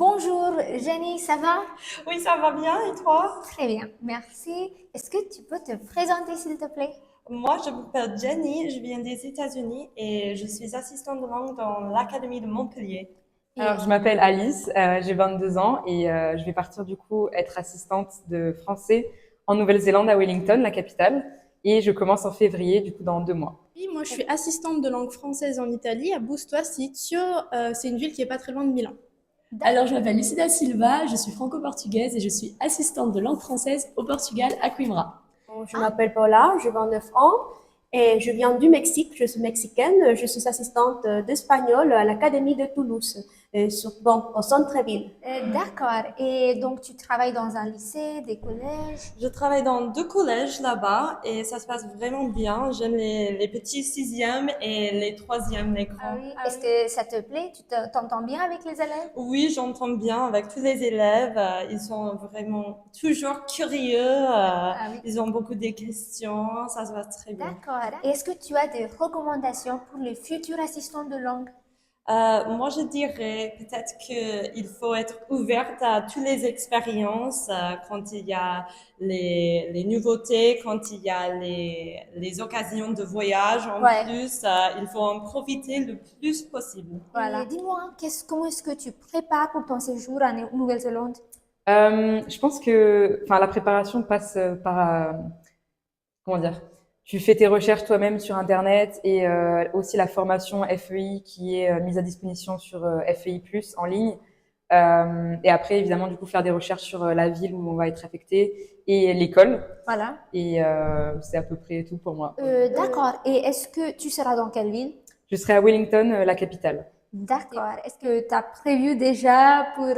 Bonjour Jenny, ça va? Oui, ça va bien et toi? Très bien, merci. Est-ce que tu peux te présenter s'il te plaît? Moi, je m'appelle Jenny, je viens des États-Unis et je suis assistante de langue dans l'Académie de Montpellier. Et Alors, je m'appelle Alice, j'ai 22 ans et je vais partir du coup être assistante de français en Nouvelle-Zélande à Wellington, la capitale, et je commence en février, du coup dans 2 mois. Oui, moi, je suis assistante de langue française en Italie, à Busto Arsizio. C'est une ville qui est pas très loin de Milan. Alors, je m'appelle Lucida Silva, je suis franco-portugaise et je suis assistante de langue française au Portugal à Coimbra. Je m'appelle Paula, j'ai 29 ans et je viens du Mexique, je suis mexicaine, je suis assistante d'espagnol à l'Académie de Toulouse, au centre-ville. d'accord. Et donc tu travailles dans un lycée, des collèges? Je travaille dans 2 collèges là-bas et ça se passe vraiment bien. J'aime les petits sixièmes et les troisièmes, les Ah grands. oui. Est-ce que ça te plaît? T'entends bien avec les élèves? Oui, j'entends bien avec tous les élèves. Ils sont vraiment toujours curieux. Ah oui. Ils ont beaucoup de questions. Ça se passe très bien. D'accord. Et est-ce que tu as des recommandations pour les futurs assistants de langue? Moi, je dirais peut-être qu'il faut être ouverte à toutes les expériences quand il y a les nouveautés, quand il y a les occasions de voyage en Ouais. plus. Il faut en profiter le plus possible. Voilà. Et dis-moi, comment est-ce que tu prépares pour ton séjour en Nouvelle-Zélande? Je pense que, enfin, la préparation passe par, comment dire, tu fais tes recherches toi-même sur Internet et aussi la formation FEI qui est mise à disposition sur FEI+ en ligne. Et après, évidemment, du coup, faire des recherches sur la ville où on va être affecté et l'école. Voilà. Et c'est à peu près tout pour moi. D'accord. Et est-ce que tu seras dans quelle ville? Je serai à Wellington, la capitale. D'accord. Est-ce que tu as prévu déjà pour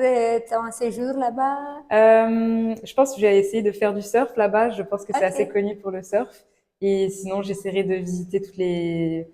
ton séjour là-bas? Je pense que je vais essayer de faire du surf là-bas. Je pense que c'est Ok. assez connu pour le surf. Et sinon, j'essaierai de visiter toutes les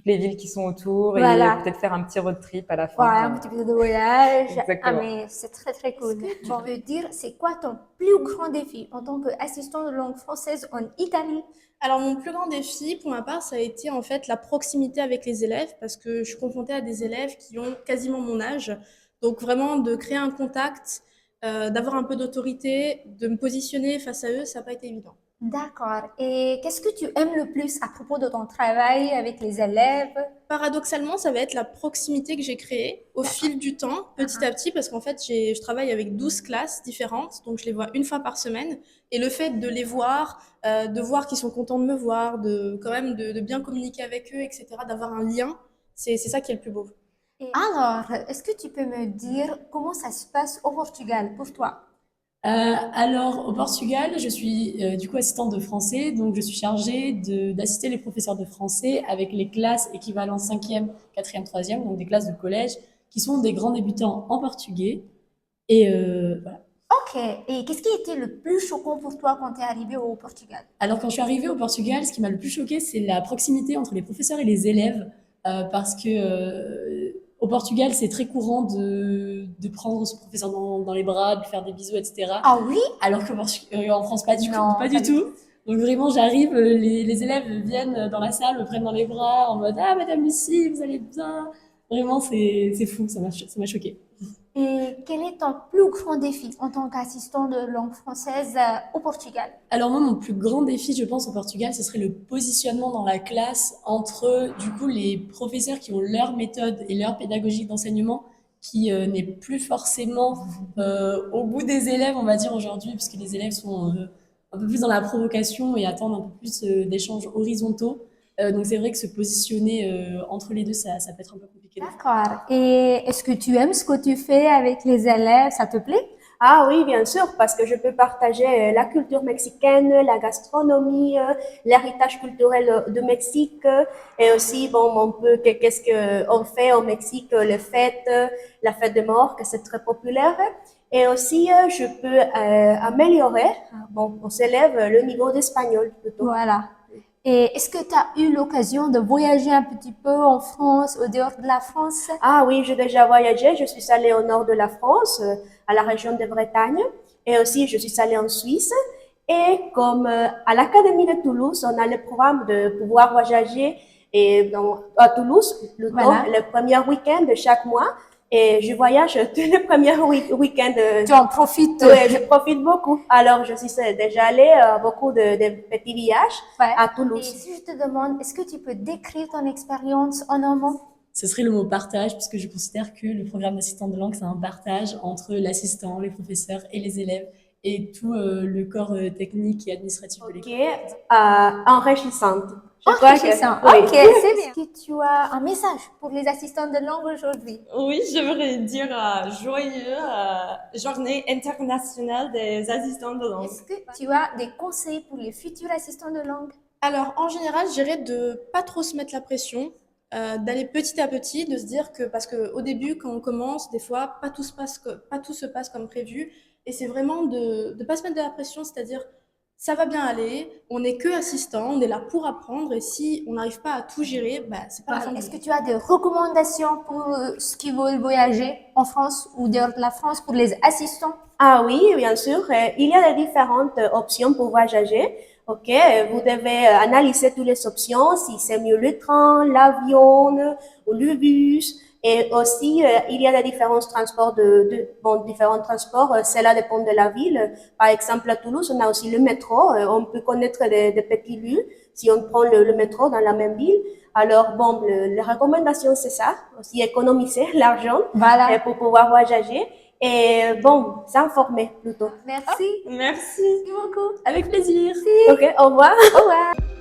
villes qui sont autour et Voilà. peut-être faire un petit road trip à la Ouais, fin. un petit peu de voyage. Ah, Exactement. mais c'est très très cool. Tu peux dire, c'est quoi ton plus grand défi en tant qu'assistant de langue française en Italie? Alors, mon plus grand défi, pour ma part, ça a été en fait la proximité avec les élèves, parce que je suis confrontée à des élèves qui ont quasiment mon âge. Donc, vraiment, de créer un contact, d'avoir un peu d'autorité, de me positionner face à eux, ça n'a pas été évident. D'accord. Et qu'est-ce que tu aimes le plus à propos de ton travail avec les élèves? Paradoxalement, ça va être la proximité que j'ai créée au fil du temps, petit à petit, parce qu'en fait, je travaille avec 12 classes différentes, donc je les vois une fois par semaine. Et le fait de les voir, de voir qu'ils sont contents de me voir, quand même de bien communiquer avec eux, etc., d'avoir un lien, c'est ça qui est le plus beau. Et alors, est-ce que tu peux me dire comment ça se passe au Portugal pour toi? Alors, au Portugal, je suis du coup assistante de français, donc je suis chargée d'assister les professeurs de français avec les classes équivalentes 5e, 4e, 3e, donc des classes de collège, qui sont des grands débutants en portugais. Et voilà. Ok. Et qu'est-ce qui était le plus choquant pour toi quand tu es arrivé au Portugal? Alors, quand je suis arrivée au Portugal, ce qui m'a le plus choqué, c'est la proximité entre les professeurs et les élèves, parce que au Portugal, c'est très courant de prendre son professeur dans les bras, de lui faire des bisous, etc. Ah oui? Alors qu'en France, pas du, Non, pas du tout. Donc vraiment, j'arrive, les élèves viennent dans la salle, me prennent dans les bras en mode « Ah, Madame Lucie, vous allez bien ?» Vraiment, c'est fou, ça m'a choqué. Et quel est ton plus grand défi en tant qu'assistant de langue française au Portugal? Alors moi, mon plus grand défi, je pense, au Portugal, ce serait le positionnement dans la classe entre, du coup, les professeurs qui ont leur méthode et leur pédagogie d'enseignement qui n'est plus forcément au goût des élèves, on va dire, aujourd'hui, puisque les élèves sont un peu plus dans la provocation et attendent un peu plus d'échanges horizontaux. Donc c'est vrai que se positionner entre les deux, ça peut être un peu compliqué. D'accord. Et est-ce que tu aimes ce que tu fais avec les élèves? Ça te plaît? Ah oui, bien sûr, parce que je peux partager la culture mexicaine, la gastronomie, l'héritage culturel de Mexique, et aussi, bon, on peut, qu'est-ce qu'on fait au Mexique, les fêtes, la fête de mort, que c'est très populaire. Et aussi, je peux améliorer, bon, on s'élève le niveau d'espagnol plutôt. Voilà. Et est-ce que tu as eu l'occasion de voyager un petit peu en France, au dehors de la France? Ah oui, j'ai déjà voyagé. Je suis allée au nord de la France, à la région de Bretagne. Et aussi, je suis allée en Suisse. Et comme à l'Académie de Toulouse, on a le programme de pouvoir voyager à Toulouse, plutôt, Voilà. le premier week-end de chaque mois. Et je voyage tous les premiers week-ends. Tu en profites. Oui, je profite beaucoup. Alors, je suis déjà allée à beaucoup de petits villages Ouais. à Et Toulouse. si je te demande, est-ce que tu peux décrire ton expérience en un mot? Ce serait le mot partage, puisque je considère que le programme d'assistant de langue, c'est un partage entre l'assistant, les professeurs et les élèves, et tout le corps technique et administratif de l'école. Qui est enrichissante. Je crois que- Enrichissant. oui. Ok, c'est bien. Est-ce que tu as un message pour les assistants de langue aujourd'hui? Oui, j'aimerais dire joyeux journée internationale des assistants de langue. Est-ce que tu as des conseils pour les futurs assistants de langue? Alors, en général, je dirais de pas trop se mettre la pression, d'aller petit à petit, de se dire que, parce qu'au début, quand on commence, des fois, pas tout se passe comme prévu. Et c'est vraiment de ne pas se mettre de la pression, c'est-à-dire, ça va bien aller, on n'est que assistant, on est là pour apprendre, et si on n'arrive pas à tout gérer, bah, c'est pas la fin du Est-ce que monde. tu as des recommandations pour ceux qui veulent voyager en France ou dehors de la France pour les assistants? Ah oui, bien sûr. Il y a des différentes options pour voyager. Ok, vous devez analyser toutes les options, si c'est mieux le train, l'avion ou le bus. Et aussi, il y a des différents transports différents transports. Cela dépend de la ville. Par exemple, à Toulouse, on a aussi le métro. On peut connaître des petits lieux si on prend le métro dans la même ville. Alors, bon, les recommandations, c'est ça. Aussi économiser l'argent Voilà. pour pouvoir voyager. Et bon, s'informer plutôt. Merci. Merci. Merci beaucoup. Avec plaisir! Ok, au revoir. Au revoir.